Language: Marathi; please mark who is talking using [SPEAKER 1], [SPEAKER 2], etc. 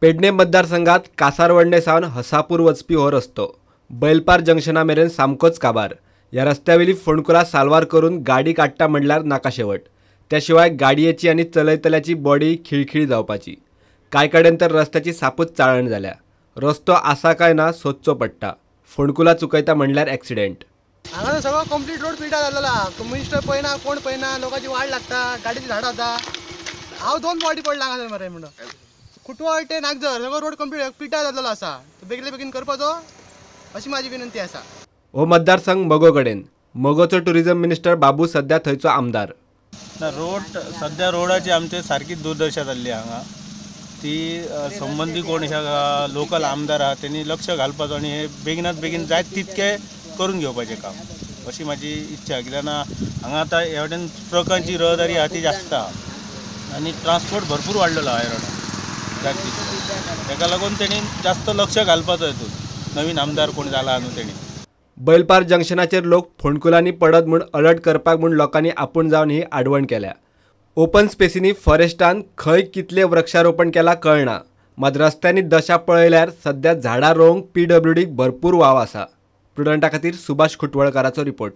[SPEAKER 1] पेडणे मतदारसंघात कासारवडणे सावन हसापूर वचपी हो रस्तो बैलपार जंक्शना मेरेन सामकोच काबार। या रस्त्यावेली फोंडकुला सालवार करून गाडी काडटा म्हणल्यार नाका शेवट। त्याशिवाय गाडयेची आणि चलयतल्याची बॉडी खिळखिळी जावपाची। कांय कडेन तर रस्त्याची सापूच चाळण जाल्या। रस्तो आसा काय ना सोदचो पडटा। फोंडकुला चुकयता म्हणल्यार ॲक्सिडेंट।
[SPEAKER 2] हांगा सगळो कंप्लीट रोड पिड्यार जाल्लो। मिनिस्टर पळयना, कोण पळयना, लोकांची वाट लागता, गाडीची झाडां जाता। हांव 2 फावटी पडला हांगा मरे म्हणून कुटवाळ ते नागजर सगळो रोड कंप्लीट पिड्यार जाल्लो आसा। बेगले बेगीन करपाचो अशी माझी विनंती आसा।
[SPEAKER 1] हो मतदारसंघ मगो कडेन। मगोचो टुरिझम मिनिस्टर बाबू सध्या थंयचो आमदार।
[SPEAKER 3] रोड सध्या रोडाची आमचे सारकी दुर्दशा जाल्ली हांगा। ती संबंधी कोण लोकल आमदार आहा त्यांनी लक्ष घालपाचो आणि हे बेगिनात बेगीन जाय तितके करून घेवपाचें काम अशी माझी इच्छा। कित्याक हांगा आतां ह्या वटेन ट्रकांची रहदारी आहा ती जास्त आहा आणि ट्रान्सपोर्ट भरपूर वाडलेलो आहा ह्या रोडार जाय तितलो। ताका लागून तेणी जास्त लक्ष घालपाचो हितून नवीन आमदार कोण जाला न्हू तेणी।
[SPEAKER 1] बैलपार जंक्शनाचेर लोक फोंडकुलांनी पडत म्हूण अलर्ट करपाक म्हूण लोकांनी आपूण जावन ही आडवण केल्या। ओपन स्पेसींनी फॉरेस्टान खंय कितले वृक्षारोपण केला कळना, मात रस्त्यांनी दशा पळयल्यार सध्या झाडां रोवंक PWDक भरपूर वाव आसा। प्रुडंटा खातीर सुभाष खुटवळकाराचो रिपोर्ट।